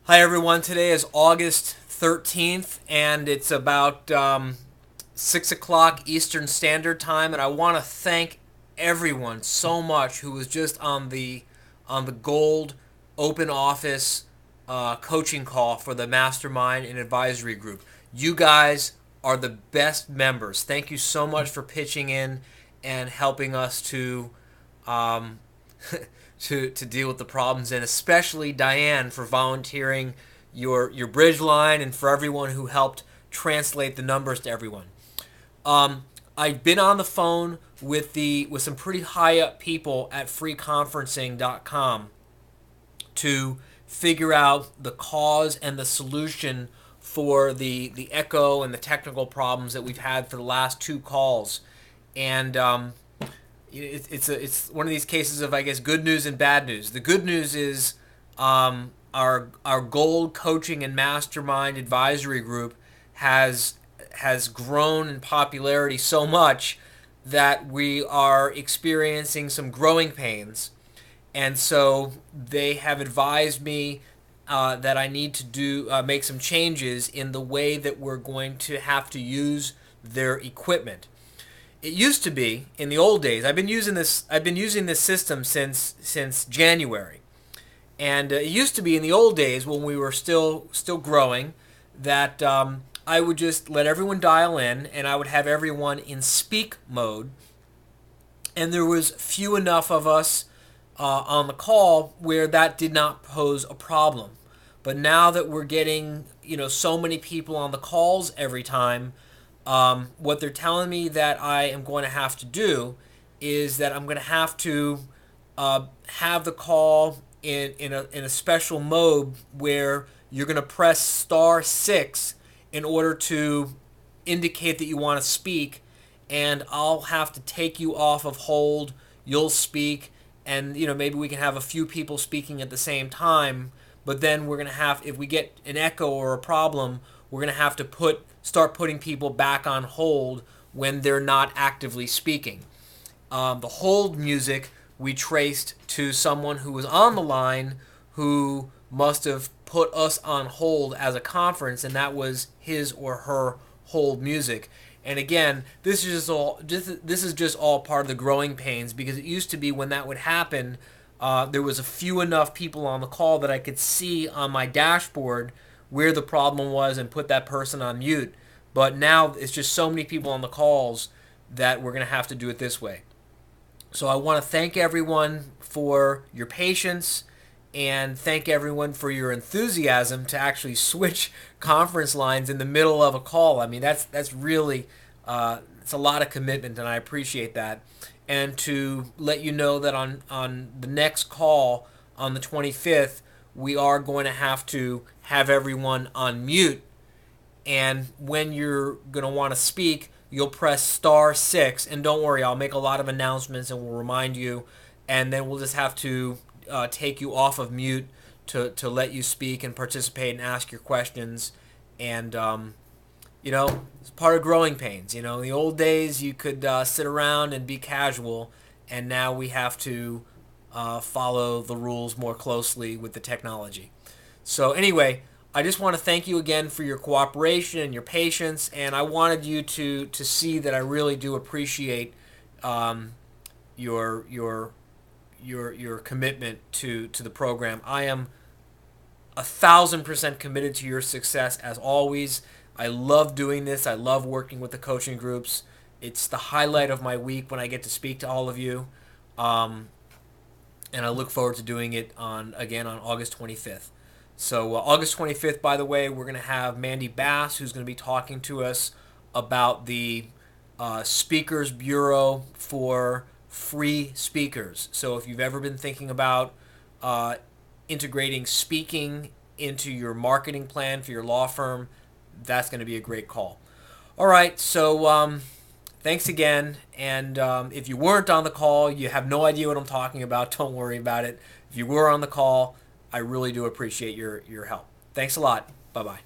Hi everyone, today is August 13th and it's about 6 o'clock Eastern Standard Time, and I want to thank everyone so much who was just on the Gold Open Office coaching call for the Mastermind and Advisory Group. You guys are the best members. Thank you so much for pitching in and helping us um, to deal with the problems, and especially Diane for volunteering your bridge line, and for everyone who helped translate the numbers to everyone. I've been on the phone with some pretty high up people at freeconferencing.com to figure out the cause and the solution for the echo and the technical problems that we've had for the last two calls. And it's one of these cases of, I guess, good news and bad news. The good news is our Gold Coaching and Mastermind Advisory Group has grown in popularity so much that we are experiencing some growing pains, and so they have advised me that I need to make some changes in the way that we're going to have to use their equipment. It used to be in the old days. I've been using this system since January, and it used to be in the old days when we were still growing that I would just let everyone dial in, and I would have everyone in speak mode, and there was few enough of us on the call where that did not pose a problem. But now that we're getting so many people on the calls every time, what they're telling me that I am going to have to do is that I'm going to have to have the call in a special mode where you're going to press star 6 in order to indicate that you want to speak, and I'll have to take you off of hold. You'll speak, and maybe we can have a few people speaking at the same time. But then we're gonna have, if we get an echo or a problem, we're gonna have to start putting people back on hold when they're not actively speaking. The hold music we traced to someone who was on the line who must have put us on hold as a conference, and that was his or her hold music. And again, this is just all part of the growing pains, because it used to be when that would happen, there was a few enough people on the call that I could see on my dashboard where the problem was and put that person on mute. But now it's just so many people on the calls that we're going to have to do it this way. So I want to thank everyone for your patience, and thank everyone for your enthusiasm to actually switch conference lines in the middle of a call. I mean, that's really it's a lot of commitment, and I appreciate that. And to let you know that on the next call on the 25th, we are going to have everyone on mute, and when you're going to want to speak, you'll press star 6, and don't worry, I'll make a lot of announcements and we'll remind you, and then we'll just have to take you off of mute to let you speak and participate and ask your questions. And it's part of growing pains. In the old days you could sit around and be casual, and now we have to follow the rules more closely with the technology. So anyway, I just want to thank you again for your cooperation and your patience, and I wanted you to see that I really do appreciate your your commitment to the program. I am 1,000% committed to your success as always. I love doing this. I love working with the coaching groups. It's the highlight of my week when I get to speak to all of you, and I look forward to doing it again on August 25th. So August 25th, by the way, we're going to have Mandy Bass, who's going to be talking to us about the Speakers Bureau for free speakers. So if you've ever been thinking about integrating speaking into your marketing plan for your law firm, that's going to be a great call. All right, so thanks again. And if you weren't on the call, you have no idea what I'm talking about, don't worry about it. If you were on the call, I really do appreciate your help. Thanks a lot. Bye-bye.